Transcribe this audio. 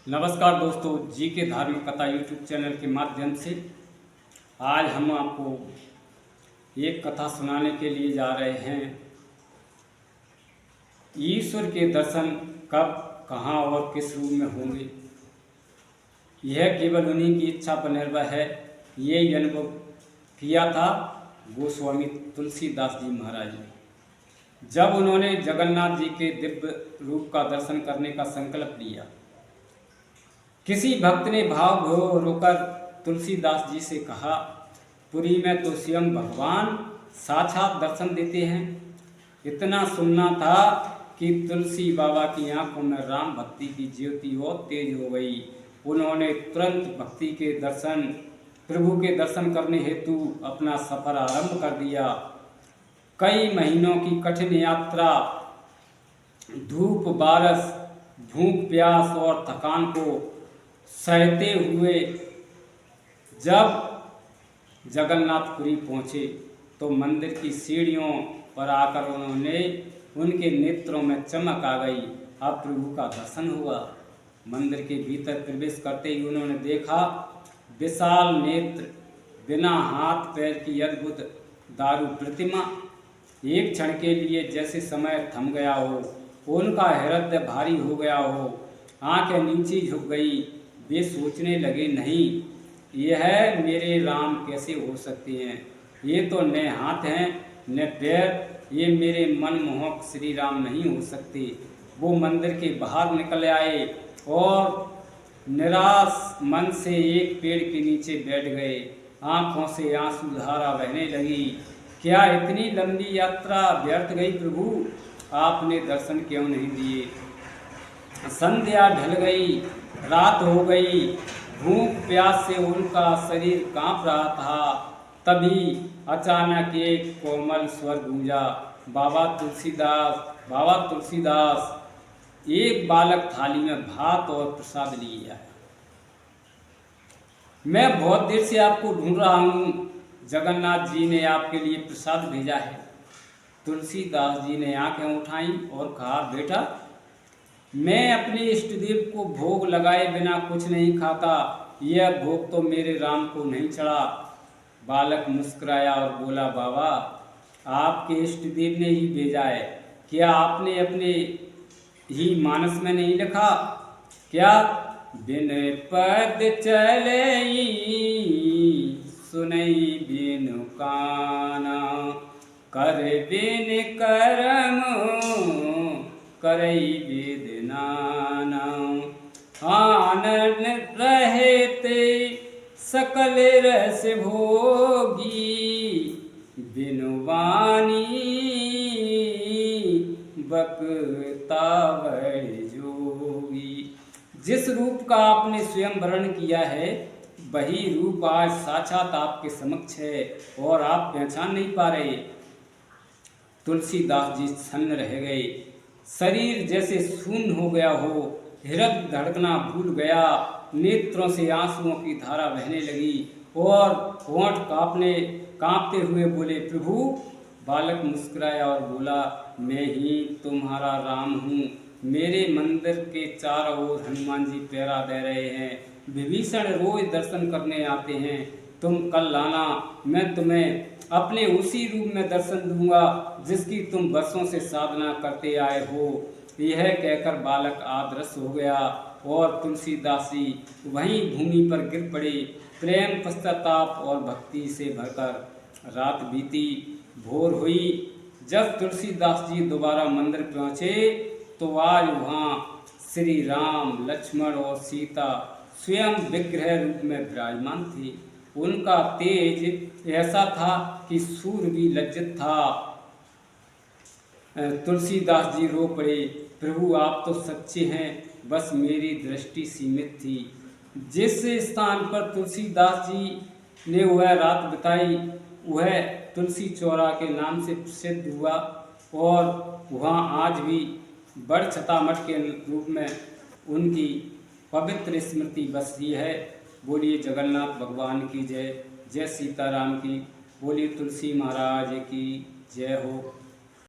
नमस्कार दोस्तों, जी के धार्मिक कथा यूट्यूब चैनल के माध्यम से आज हम आपको एक कथा सुनाने के लिए जा रहे हैं। ईश्वर के दर्शन कब, कहाँ और किस रूप में होंगे, यह केवल उन्हीं की इच्छा पर निर्भर है। ये अनुभव किया था गोस्वामी तुलसीदास जी महाराज ने, जब उन्होंने जगन्नाथ जी के दिव्य रूप का दर्शन करने का संकल्प लिया। किसी भक्त ने भाव रोकर तुलसीदास जी से कहा, पुरी में तो स्वयं भगवान साक्षात दर्शन देते हैं। इतना सुनना था कि तुलसी बाबा की आंखों में राम भक्ति की ज्योति और तेज हो गई। उन्होंने तुरंत भक्ति के दर्शन, प्रभु के दर्शन करने हेतु अपना सफर आरंभ कर दिया। कई महीनों की कठिन यात्रा, धूप बारस, भूख प्यास और थकान को सहते हुए जब जगन्नाथपुरी पहुँचे तो मंदिर की सीढ़ियों पर आकर उनके नेत्रों में चमक आ गई। अब प्रभु का दर्शन हुआ। मंदिर के भीतर प्रवेश करते ही उन्होंने देखा विशाल नेत्र, बिना हाथ पैर की अद्भुत दारू प्रतिमा। एक क्षण के लिए जैसे समय थम गया हो, उनका हृदय भारी हो गया हो, आंखें नीचे झुक गई। वे सोचने लगे, नहीं, यह मेरे राम कैसे हो सकते हैं? ये तो न हाथ हैं न पैर, ये मेरे मनमोहक श्री राम नहीं हो सकते। वो मंदिर के बाहर निकल आए और निराश मन से एक पेड़ के नीचे बैठ गए। आंखों से आंसू धारा बहने लगी। क्या इतनी लंबी यात्रा व्यर्थ गई प्रभु? आपने दर्शन क्यों नहीं दिए? संध्या ढल गई, रात हो गई। भूख प्यास से उनका शरीर कांप रहा था। तभी अचानक एक कोमल स्वर गूंजा, बाबा तुलसीदास, बाबा तुलसीदास। एक बालक थाली में भात और प्रसाद लिए आया। मैं बहुत देर से आपको ढूंढ रहा हूँ। जगन्नाथ जी ने आपके लिए प्रसाद भेजा है। तुलसीदास जी ने आंखें उठाई और कहा, बेटा, मैं अपने इष्ट देव को भोग लगाए बिना कुछ नहीं खाता। यह भोग तो मेरे राम को नहीं चढ़ा। बालक मुस्कुराया और बोला, बाबा, आपके इष्ट देव ने ही भेजा है। क्या आपने अपने ही मानस में नहीं लिखा क्या? बिन पद चले सुनई बिनु काना, कर बिन करम करई वेद नाना। आनंद रहते सकल रस भोगी, बिनु वाणी बकता बड़ जोगी। जिस रूप का आपने स्वयं वर्णन किया है, वही रूप आज साक्षात आपके समक्ष है और आप पहचान नहीं पा रहे। तुलसीदास जी सन्न रह गए। शरीर जैसे शून्य हो गया हो, हृदय धड़कना भूल गया। नेत्रों से आंसुओं की धारा बहने लगी और होंठ कांपते हुए बोले, प्रभु। बालक मुस्कुराया और बोला, मैं ही तुम्हारा राम हूँ। मेरे मंदिर के चारों ओर हनुमान जी पहरा दे रहे हैं। विभीषण रोज दर्शन करने आते हैं। तुम कल लाना, मैं तुम्हें अपने उसी रूप में दर्शन दूंगा जिसकी तुम वर्षों से साधना करते आए हो। यह कहकर बालक आदर्श हो गया और तुलसीदास जी वहीं भूमि पर गिर पड़े। प्रेम, पश्चाताप और भक्ति से भरकर रात बीती। भोर हुई। जब तुलसीदास जी दोबारा मंदिर पहुँचे तो आज वहाँ श्री राम, लक्ष्मण और सीता स्वयं विग्रह रूप में विराजमान थे। उनका तेज ऐसा था कि सूर्य भी लज्जित था। तुलसीदास जी रो पड़े, प्रभु, आप तो सच्चे हैं, बस मेरी दृष्टि सीमित थी। जिस स्थान पर तुलसीदास जी ने वह रात बिताई, वह तुलसी चौरा के नाम से प्रसिद्ध हुआ और वहाँ आज भी बड़ छतामठ के रूप में उनकी पवित्र स्मृति बसती है। बोलिए जगन्नाथ भगवान की जय। जय सीताराम की। बोलिए तुलसी महाराज की जय हो।